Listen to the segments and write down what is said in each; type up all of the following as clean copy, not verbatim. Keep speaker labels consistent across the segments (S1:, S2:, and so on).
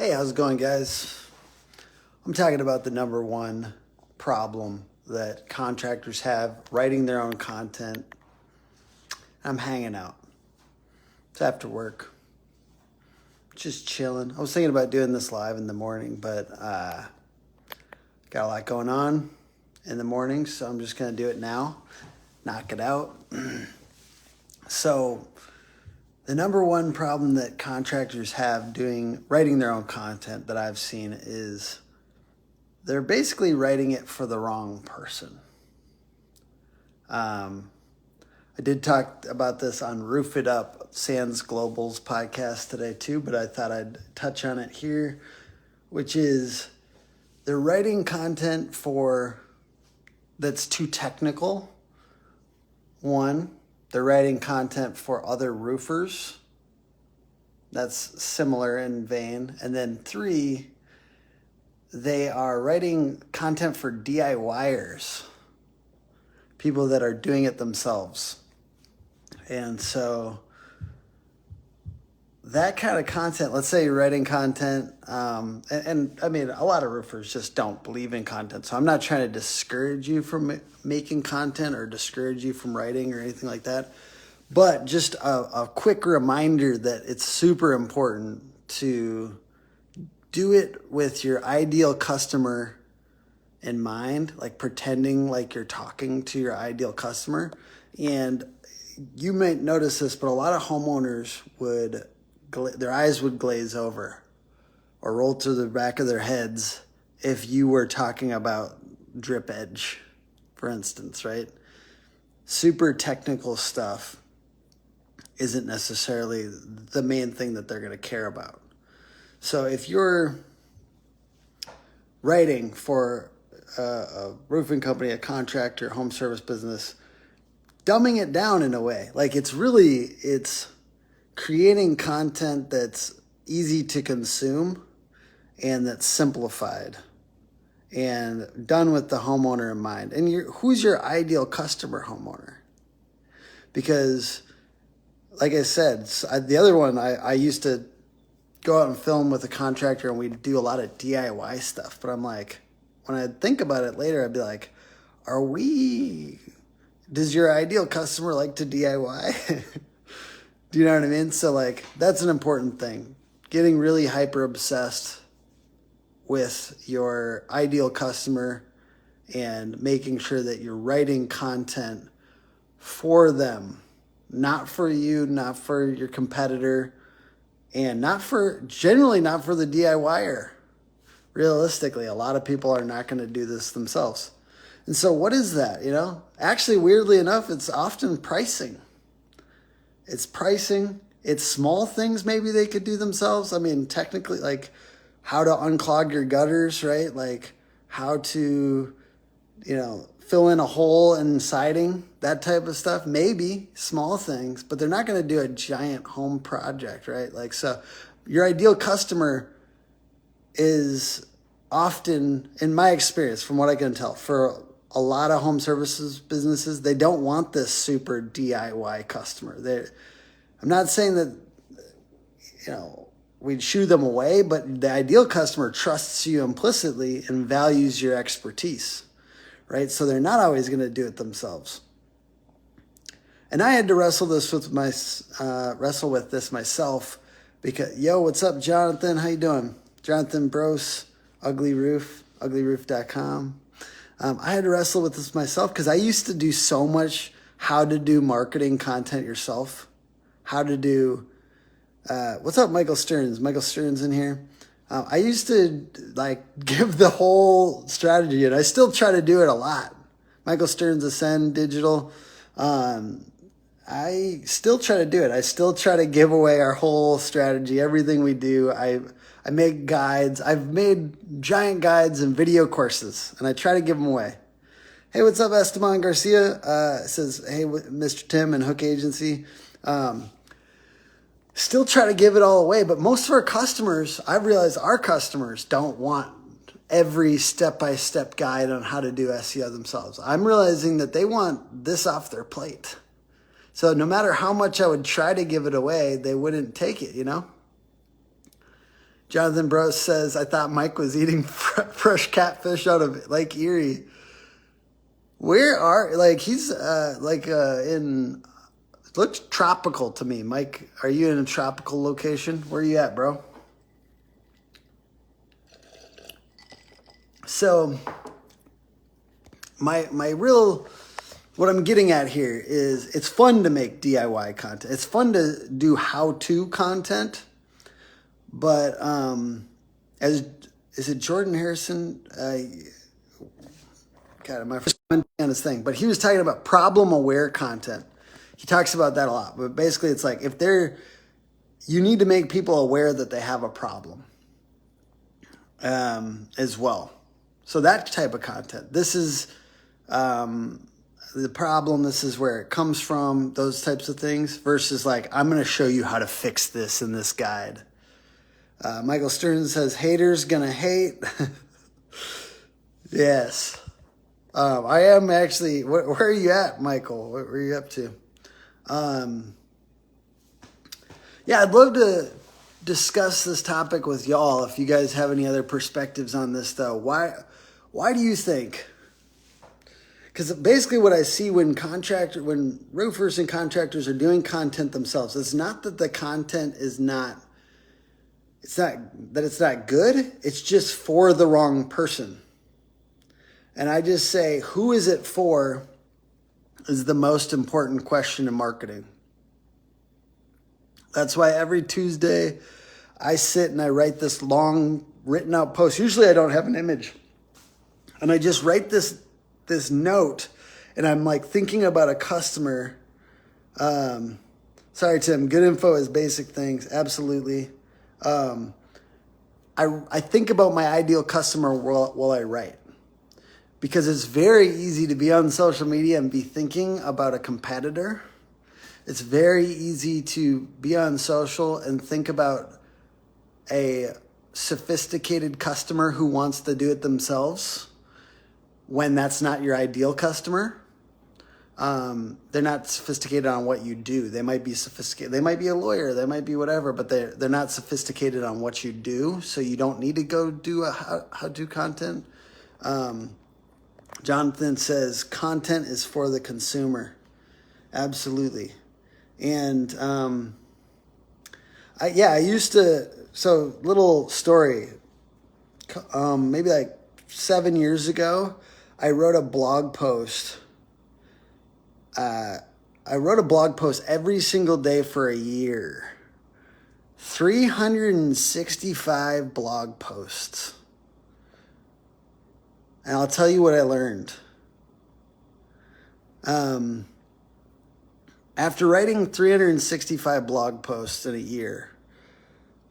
S1: Hey, how's it going, guys? I'm talking about the number one problem that contractors have writing their own content. I'm hanging out. It's after work. Just chilling. I was thinking about doing this live in the morning, but got a lot going on in the morning, so I'm just going to do it now. Knock it out. So, the number one problem that contractors have writing their own content that I've seen is they're basically writing it for the wrong person. I did talk about this on Roof It Up, Sands Global's podcast today too, but I thought I'd touch on it here, which is they're writing content that's too technical. One, they're writing content for other roofers. That's similar in vein. And then three, they are writing content for DIYers, people that are doing it themselves. And so that kind of content, let's say you're writing content, and I mean, a lot of roofers just don't believe in content. So I'm not trying to discourage you from making content or discourage you from writing or anything like that. But just a quick reminder that it's super important to do it with your ideal customer in mind, like pretending like you're talking to your ideal customer. And you might notice this, but a lot of homeowners their eyes would glaze over or roll to the back of their heads if you were talking about drip edge, for instance, right? Super technical stuff isn't necessarily the main thing that they're going to care about. So if you're writing for a roofing company, a contractor, home service business, dumbing it down in a way, like it's creating content that's easy to consume and that's simplified and done with the homeowner in mind. And who's your ideal customer homeowner? Because like I said, the other one, I used to go out and film with a contractor and we'd do a lot of DIY stuff. But I'm like, when I think about it later, I'd be like, does your ideal customer like to DIY? Do you know what I mean? So like, that's an important thing. Getting really hyper obsessed with your ideal customer and making sure that you're writing content for them, not for you, not for your competitor, and generally not for the DIYer. Realistically, a lot of people are not going to do this themselves. And so what is that, Actually, weirdly enough, it's often pricing. It's pricing. It's small things maybe they could do themselves. I mean, technically, like how to unclog your gutters, right? Like how to, fill in a hole in siding, that type of stuff. Maybe small things, but they're not going to do a giant home project, right? Like, so your ideal customer is often, in my experience, from what I can tell, for a lot of home services businesses, they don't want this super DIY customer. I'm not saying that, we'd shoo them away, but the ideal customer trusts you implicitly and values your expertise, right? So they're not always going to do it themselves. And I had to wrestle with this myself because, what's up, Jonathan? How you doing? Jonathan Brose, Ugly Roof, uglyroof.com. I had to wrestle with this myself because I used to do so much how to do marketing content yourself, how to do, what's up, Michael Stearns? Michael Stearns in here. I used to give the whole strategy, and I still try to do it a lot. Michael Stearns, Ascend Digital. I still try to do it. I still try to give away our whole strategy, everything we do. I make guides. I've made giant guides and video courses, and I try to give them away. Hey, what's up, Esteban Garcia? Says, hey, Mr. Tim and Hook Agency. Still try to give it all away, but most of our customers, I realize our customers don't want every step-by-step guide on how to do SEO themselves. I'm realizing that they want this off their plate. So no matter how much I would try to give it away, they wouldn't take it, Jonathan Bros says, I thought Mike was eating fresh catfish out of Lake Erie. Where are, like, he's in, it looks tropical to me. Mike, are you in a tropical location? Where are you at, bro? So, my real, what I'm getting at here is it's fun to make DIY content. It's fun to do how-to content. But is it Jordan Harrison? God, my first comment on his thing. But he was talking about problem-aware content. He talks about that a lot. But basically, it's like you need to make people aware that they have a problem as well. So that type of content. This is the problem. This is where it comes from. Those types of things. Versus like, I'm going to show you how to fix this in this guide. Michael Stearns says, haters gonna hate. Yes. I am actually, where are you at, Michael? What were you up to? Yeah, I'd love to discuss this topic with y'all if you guys have any other perspectives on this, though. Why do you think? Because basically what I see when roofers and contractors are doing content themselves, it's not that the content is not, it's not good. It's just for the wrong person. And I just say, who is it for is the most important question in marketing. That's why every Tuesday I sit and I write this long written out post. Usually I don't have an image. And I just write this note and I'm like thinking about a customer. Sorry, Tim. Good info is basic things. Absolutely. I think about my ideal customer while I write, because it's very easy to be on social media and be thinking about a competitor. It's very easy to be on social and think about a sophisticated customer who wants to do it themselves when that's not your ideal customer. They're not sophisticated on what you do. They might be sophisticated. They might be a lawyer. They might be whatever, but they're not sophisticated on what you do. So you don't need to go do how-to content. Jonathan says content is for the consumer. Absolutely. And I used to. So little story. Maybe like 7 years ago, I wrote a blog post. I wrote a blog post every single day for a year. 365 blog posts. And I'll tell you what I learned. After writing 365 blog posts in a year,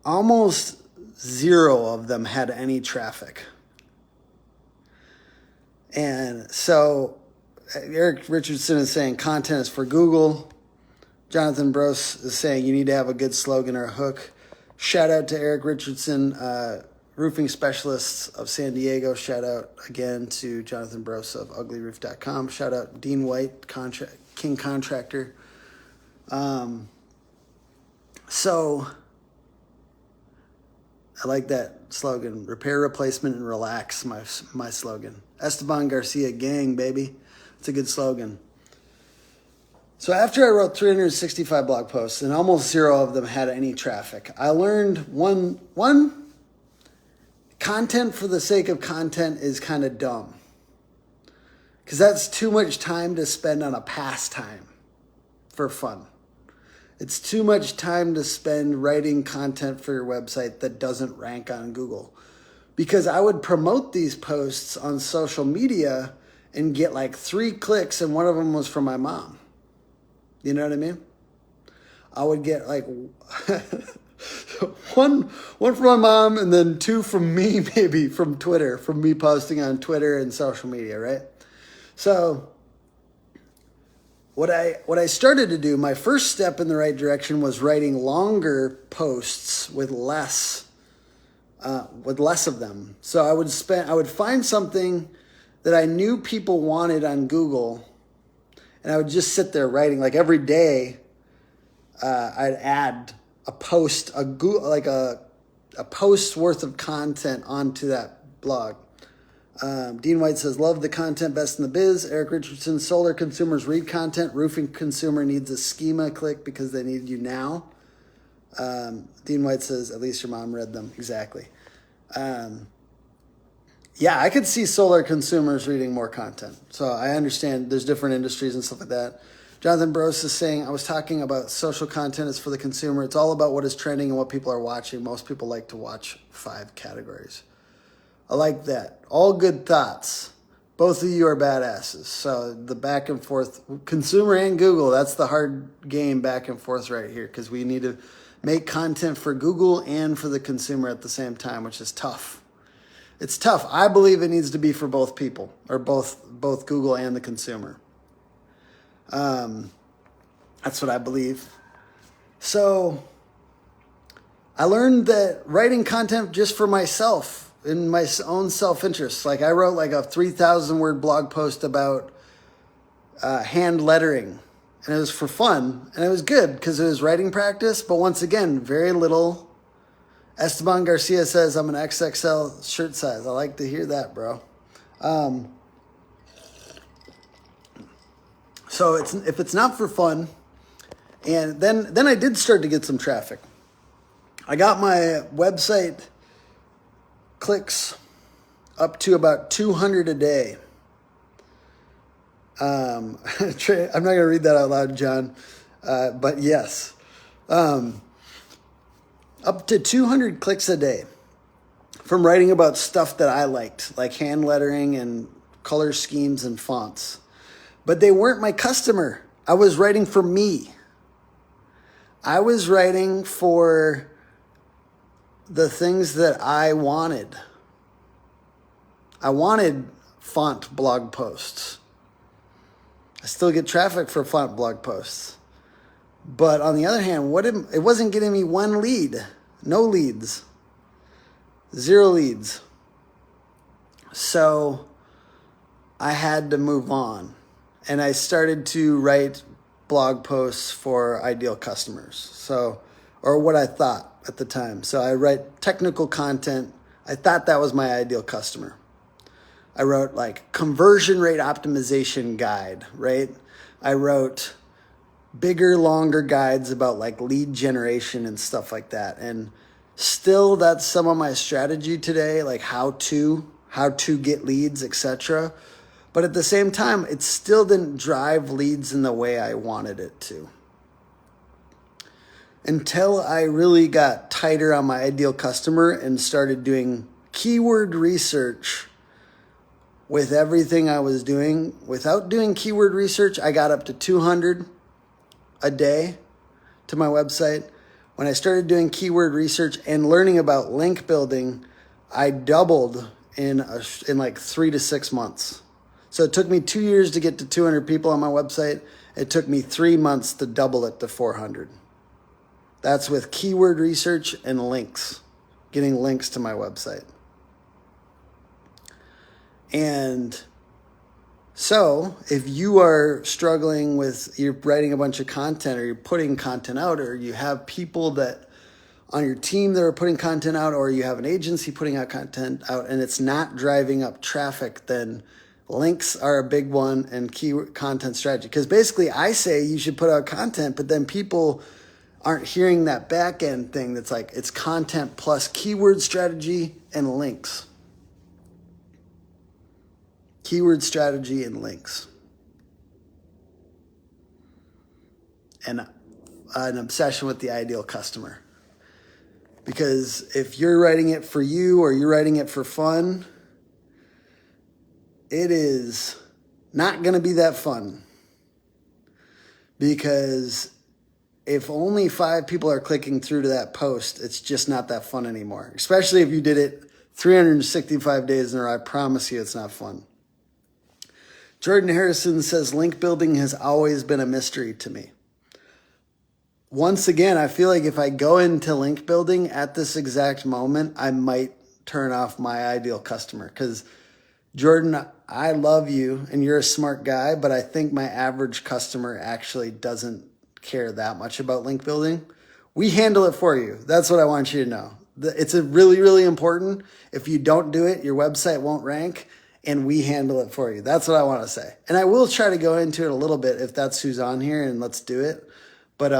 S1: almost zero of them had any traffic. And so Eric Richardson is saying content is for Google. Jonathan Bros is saying you need to have a good slogan or a hook. Shout out to Eric Richardson, roofing specialists of San Diego. Shout out again to Jonathan Bros of uglyroof.com. Shout out Dean White, King Contractor. So I like that slogan. Repair, replacement, and relax, my slogan. Esteban Garcia gang, baby. It's a good slogan. So after I wrote 365 blog posts and almost zero of them had any traffic, I learned one content for the sake of content is kind of dumb. Because that's too much time to spend on a pastime for fun. It's too much time to spend writing content for your website that doesn't rank on Google. Because I would promote these posts on social media and get like 3 clicks, and one of them was from my mom. You know what I mean? I would get like one from my mom and then 2 from me, maybe from Twitter, from me posting on Twitter and social media, right? So what I started to do, my first step in the right direction was writing longer posts with less of them. So I would find something that I knew people wanted on Google, and I would just sit there writing. Like every day, I'd add a post, a post's worth of content onto that blog. Dean White says, love the content, best in the biz. Eric Richardson, solar consumers read content. Roofing consumer needs a schema click because they need you now. Dean White says, at least your mom read them. Exactly. Yeah, I could see solar consumers reading more content. So I understand there's different industries and stuff like that. Jonathan Bros is saying, I was talking about social content is for the consumer. It's all about what is trending and what people are watching. Most people like to watch 5 categories. I like that. All good thoughts. Both of you are badasses. So the back and forth, consumer and Google, that's the hard game back and forth right here, because we need to make content for Google and for the consumer at the same time, which is tough. It's tough. I believe it needs to be for both people, or both Google and the consumer. That's what I believe. So I learned that writing content just for myself, in my own self-interest, like I wrote like a 3,000 word blog post about hand lettering, and it was for fun, and it was good because it was writing practice, but once again, very little. Esteban Garcia says, I'm an XXL shirt size. I like to hear that, bro. So if it's not for fun, and then I did start to get some traffic. I got my website clicks up to about 200 a day. I'm not going to read that out loud, John, but yes. Up to 200 clicks a day from writing about stuff that I liked, like hand lettering and color schemes and fonts. But they weren't my customer. I was writing for me. I was writing for the things that I wanted. I wanted font blog posts. I still get traffic for font blog posts. But on the other hand, it wasn't getting me one lead. No leads. 0 leads. So I had to move on. And I started to write blog posts for ideal customers. Or what I thought at the time. So I write technical content. I thought that was my ideal customer. I wrote like conversion rate optimization guide, right? I wrote bigger, longer guides about like lead generation and stuff like that. And still that's some of my strategy today, like how to get leads, etc. But at the same time, it still didn't drive leads in the way I wanted it to. Until I really got tighter on my ideal customer and started doing keyword research with everything I was doing. Without doing keyword research, I got up to 200 a day to my website. When I started doing keyword research and learning about link building, I doubled in like 3 to 6 months. So it took me 2 years to get to 200 people on my website. It took me 3 months to double it to 400. That's with keyword research and links, getting links to my website. And so if you are struggling with, you're writing a bunch of content, or you're putting content out, or you have people that on your team that are putting content out, or you have an agency putting out content out and it's not driving up traffic, then links are a big one, and keyword content strategy. Because basically I say you should put out content, but then people aren't hearing that back end thing that's like it's content plus keyword strategy and links. Keyword strategy and links. And an obsession with the ideal customer. Because if you're writing it for you or you're writing it for fun, it is not going to be that fun. Because if only 5 people are clicking through to that post, it's just not that fun anymore. Especially if you did it 365 days in a row. I promise you it's not fun. Jordan Harrison says, link building has always been a mystery to me. Once again, I feel like if I go into link building at this exact moment, I might turn off my ideal customer. Because Jordan, I love you and you're a smart guy, but I think my average customer actually doesn't care that much about link building. We handle it for you. That's what I want you to know. It's a really, really important. If you don't do it, your website won't rank, and we handle it for you. That's what I want to say. And I will try to go into it a little bit if that's who's on here, and let's do it. But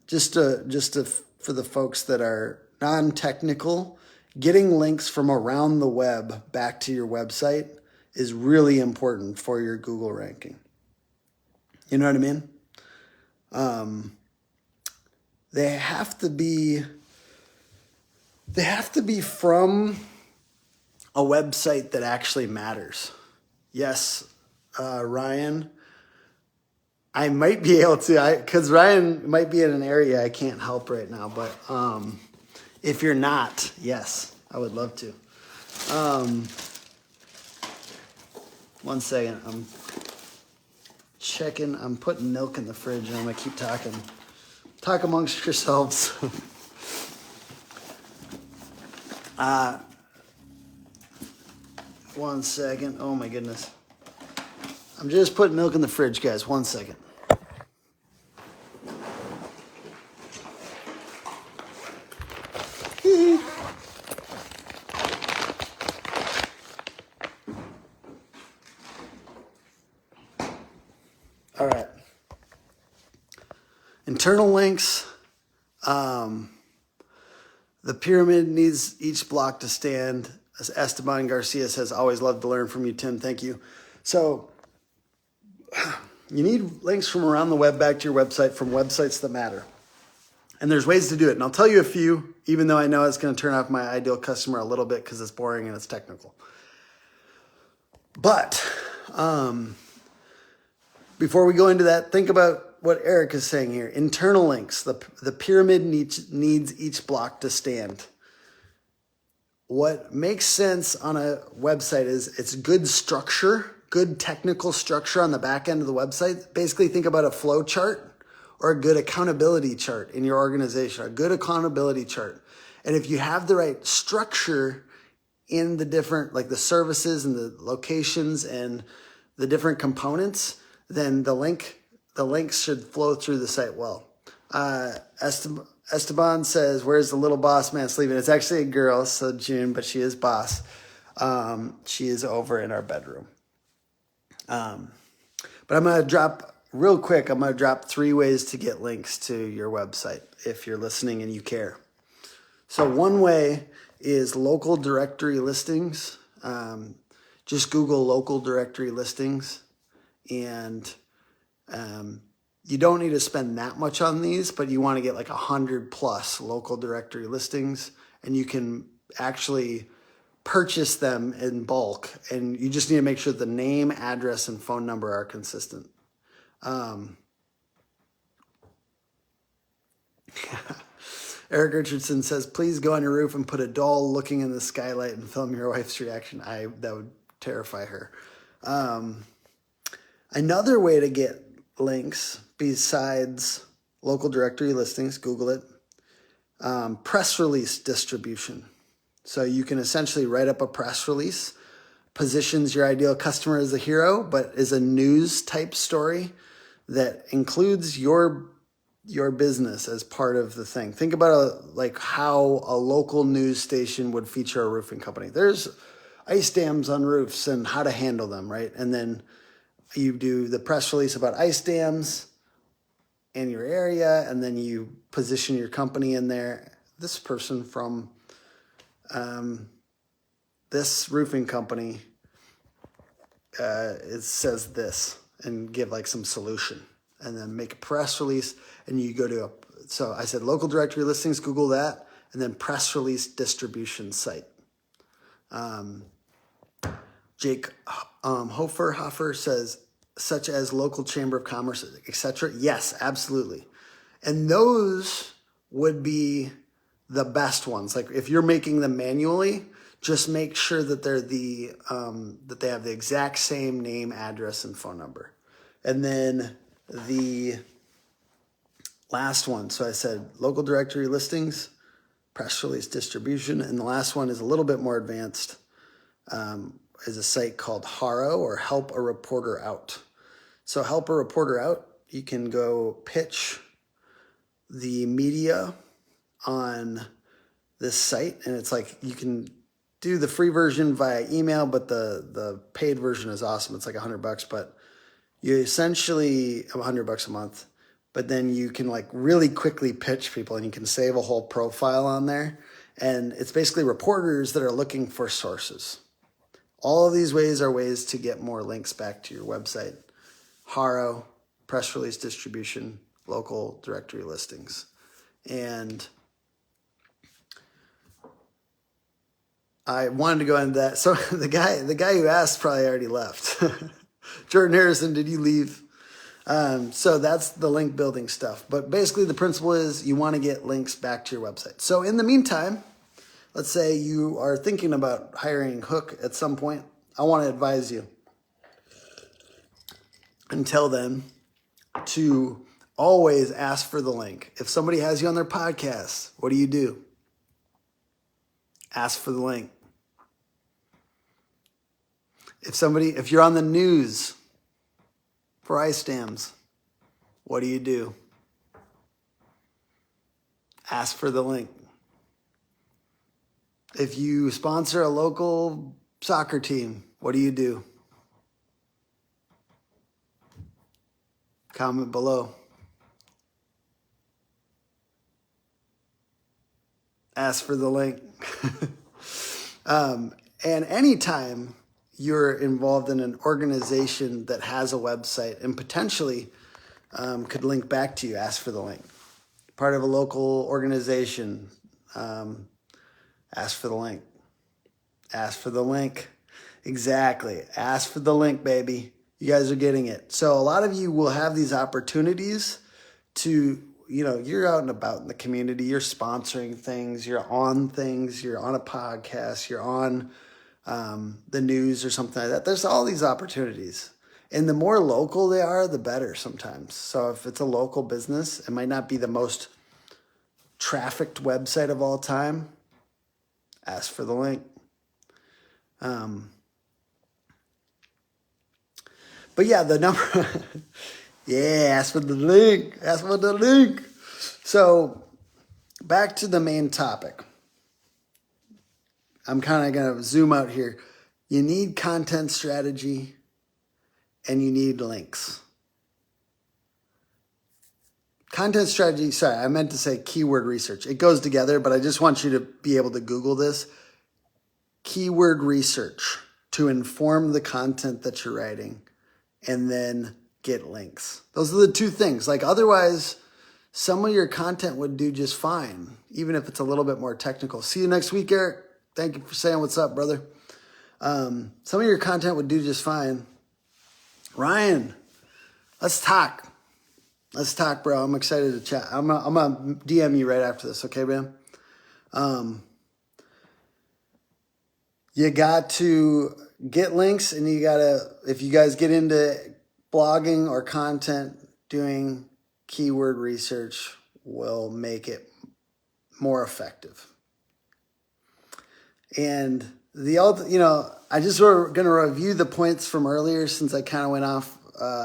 S1: just for the folks that are non-technical, getting links from around the web back to your website is really important for your Google ranking. You know what I mean? They have to be from a website that actually matters. Yes, Ryan, I might be able to, because Ryan might be in an area I can't help right now, but if you're not, yes, I would love to. 1 second, I'm checking, I'm putting milk in the fridge, and I'm gonna keep talking. Talk amongst yourselves. 1 second. Oh my goodness. I'm just putting milk in the fridge, guys. 1 second. All right. Internal links. The pyramid needs each block to stand. As Esteban Garcia says, always love to learn from you, Tim. Thank you. So you need links from around the web back to your website from websites that matter. And there's ways to do it. And I'll tell you a few, even though I know it's going to turn off my ideal customer a little bit because it's boring and it's technical. But before we go into that, think about what Eric is saying here. Internal links. The pyramid needs each block to stand. What makes sense on a website is it's good structure, good technical structure on the back end of the website. Basically, think about a flow chart or a good accountability chart in your organization, a good accountability chart. And if you have the right structure in the different, like the services and the locations and the different components, then the links should flow through the site well. Esteban says, where's the little boss man sleeping? It's actually a girl, so June, but she is boss. She is over in our bedroom. But I'm going to drop, real quick, I'm going to drop 3 ways to get links to your website if you're listening and you care. So one way is local directory listings. Just Google local directory listings, and you don't need to spend that much on these, but you want to get like 100+ local directory listings, and you can actually purchase them in bulk, and you just need to make sure the name, address, and phone number are consistent. Eric Richardson says, please go on your roof and put a doll looking in the skylight and film your wife's reaction. That would terrify her. Another way to get links besides local directory listings, Google it, press release distribution. So you can essentially write up a press release, positions your ideal customer as a hero, but is a news type story that includes your business as part of the thing. Think about how a local news station would feature a roofing company. There's ice dams on roofs and how to handle them, right? And then you do the press release about ice dams in your area, and then you position your company in there. This person from this roofing company it says this, and give like some solution, and then make a press release, and you go to so I said local directory listings, Google that, and then press release distribution site. Jake Hofer says, such as local chamber of commerce, etc. Yes, absolutely. And those would be the best ones. Like if you're making them manually, just make sure that they're that they have the exact same name, address, and phone number. And then the last one, so I said local directory listings, press release distribution, and the last one is a little bit more advanced. Is a site called Haro, or Help a Reporter Out. So Help a Reporter Out, you can go pitch the media on this site, and it's like you can do the free version via email, but the paid version is awesome. It's like $100, but you essentially $100 a month, but then you can like really quickly pitch people, and you can save a whole profile on there. And it's basically reporters that are looking for sources. All of these ways are ways to get more links back to your website. Haro, press release distribution, local directory listings. And I wanted to go into that. So the guy who asked probably already left. Jordan Harrison, did you leave? So that's the link building stuff. But basically the principle is you want to get links back to your website. So in the meantime, let's say you are thinking about hiring Hook at some point. I want to advise you until then to always ask for the link. If somebody has you on their podcast, what do? Ask for the link. If you're on the news for iStams, what do? Ask for the link. If you sponsor a local soccer team, what do? Comment below. Ask for the link. And anytime you're involved in an organization that has a website and potentially could link back to you, ask for the link. Part of a local organization, ask for the link. Ask for the link. Exactly. Ask for the link, baby. You guys are getting it. So a lot of you will have these opportunities to, you're out and about in the community. You're sponsoring things. You're on things. You're on a podcast. You're on the news or something like that. There's all these opportunities. And the more local they are, the better sometimes. So if it's a local business, it might not be the most trafficked website of all time. Ask for the link. But yeah, the number, ask for the link. Ask for the link. So back to the main topic. I'm kind of going to zoom out here. You need content strategy and you need links. Content strategy, sorry, I meant to say keyword research. It goes together, but I just want you to be able to Google this. Keyword research to inform the content that you're writing and then get links. Those are the two things. Like otherwise, some of your content would do just fine, even if it's a little bit more technical. See you next week, Eric. Thank you for saying what's up, brother. Some of your content would do just fine. Ryan, let's talk. Let's talk, bro. I'm excited to chat. I'm gonna DM you right after this, okay, man? You got to get links, and you gotta, if you guys get into blogging or content, doing keyword research will make it more effective. And I just were going to review the points from earlier since I kind of went off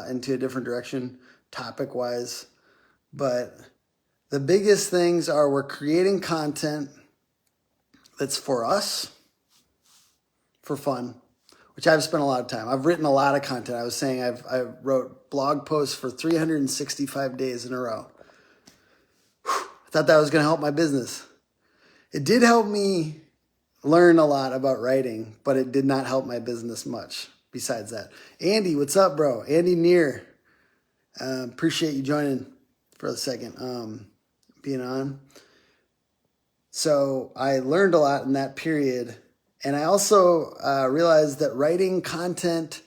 S1: into a different direction topic-wise. But the biggest things are we're creating content that's for us, for fun, which I've spent a lot of time. I've written a lot of content. I was saying I wrote blog posts for 365 days in a row. I thought that was going to help my business. It did help me learn a lot about writing, but it did not help my business much besides that. Andy, what's up, bro? Andy Neer. Appreciate you joining for a second, being on. So I learned a lot in that period. And I also realized that writing content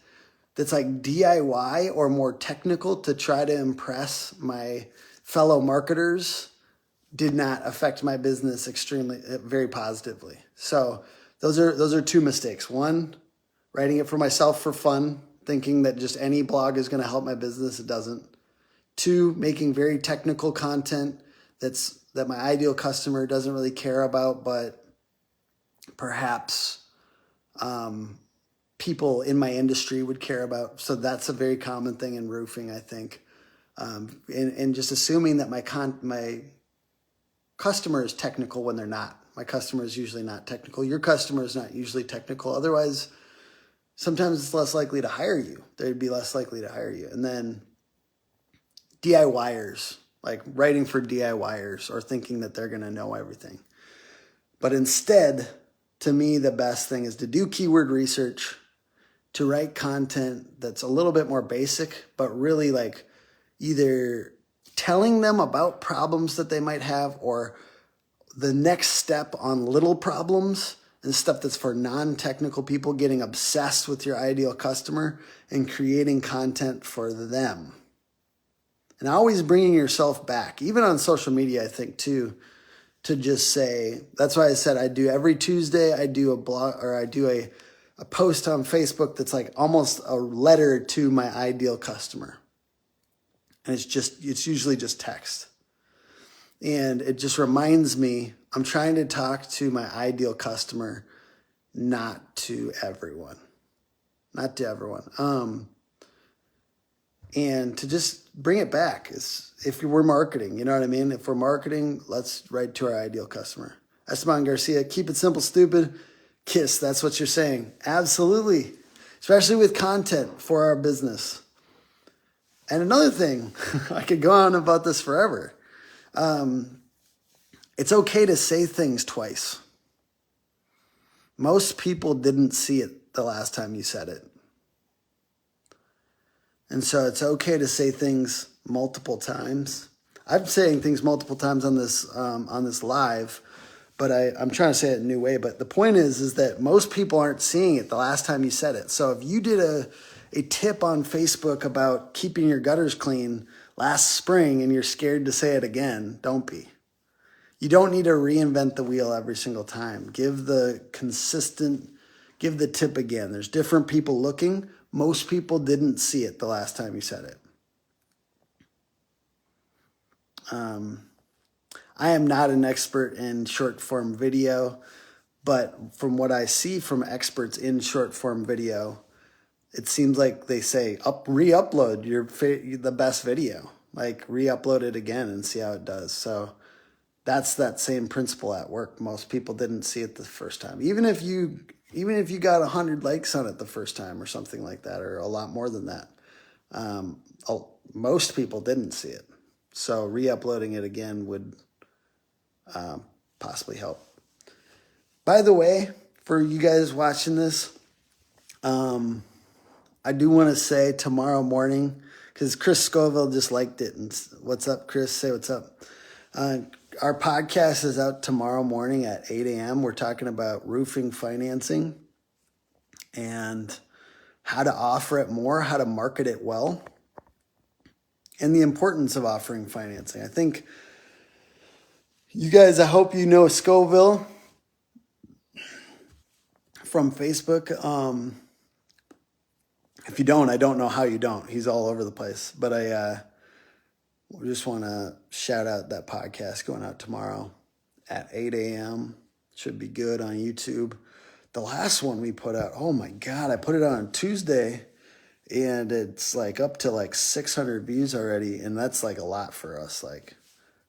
S1: that's like DIY or more technical to try to impress my fellow marketers did not affect my business very positively. So those are two mistakes. One, writing it for myself for fun, thinking that just any blog is going to help my business. It doesn't. Two, making very technical content that my ideal customer doesn't really care about, but perhaps people in my industry would care about. So that's a very common thing in roofing, I think. And just assuming that my customer is technical when they're not. My customer is usually not technical. Your customer is not usually technical. Otherwise, sometimes it's less likely to hire you. They'd be less likely to hire you. And then DIYers, like writing for DIYers or thinking that they're going to know everything. But instead, to me, the best thing is to do keyword research, to write content that's a little bit more basic, but really like either telling them about problems that they might have or the next step on little problems and stuff that's for non-technical people, getting obsessed with your ideal customer and creating content for them. And always bringing yourself back, even on social media, I think too, to just say, that's why I said I do every Tuesday, I do a blog or I do a post on Facebook that's like almost a letter to my ideal customer. And it's usually just text. And it just reminds me, I'm trying to talk to my ideal customer, not to everyone. Not to everyone. And to just bring it back. If we're marketing, you know what I mean? If we're marketing, let's write to our ideal customer. Esteban Garcia, keep it simple, stupid. KISS, that's what you're saying. Absolutely. Especially with content for our business. And another thing, I could go on about this forever. It's okay to say things twice. Most people didn't see it the last time you said it. And so it's okay to say things multiple times. I'm saying things multiple times on this live, but I'm trying to say it a new way. But the point is that most people aren't seeing it the last time you said it. So if you did a tip on Facebook about keeping your gutters clean last spring and you're scared to say it again, don't be. You don't need to reinvent the wheel every single time. Give the tip again. There's different people looking. Most people didn't see it the last time you said it. I am not an expert in short form video, but from what I see from experts in short form video, it seems like they say re-upload the best video, like re-upload it again and see how it does. So that's that same principle at work. Most people didn't see it the first time. Even if you got 100 likes on it the first time or something like that, or a lot more than that, most people didn't see it. So re-uploading it again would possibly help. By the way, for you guys watching this, I do want to say tomorrow morning, because Chris Scoville just liked it. And what's up, Chris? Say what's up. Our podcast is out tomorrow morning at 8 a.m. We're talking about roofing financing and how to offer it more, how to market it well, and the importance of offering financing. I think you guys, I hope you know Scoville from Facebook. If you don't, I don't know how you don't. He's all over the place. But I just want to shout out that podcast going out tomorrow at 8 a.m. Should be good on YouTube. The last one we put out, oh my God, I put it on Tuesday and it's like up to like 600 views already. And that's like a lot for us. Like,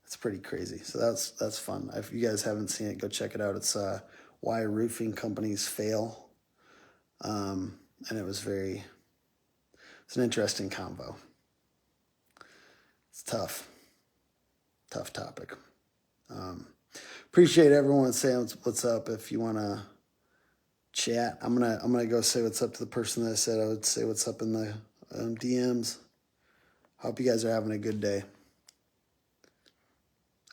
S1: it's pretty crazy. So that's fun. If you guys haven't seen it, go check it out. It's Why Roofing Companies Fail. And it's an interesting combo. It's tough topic. Appreciate everyone saying what's up. If you want to chat, I'm gonna go say what's up to the person that I said I would say what's up in the DMs. Hope you guys are having a good day.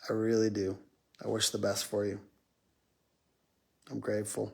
S1: I really do. I wish the best for you. I'm grateful.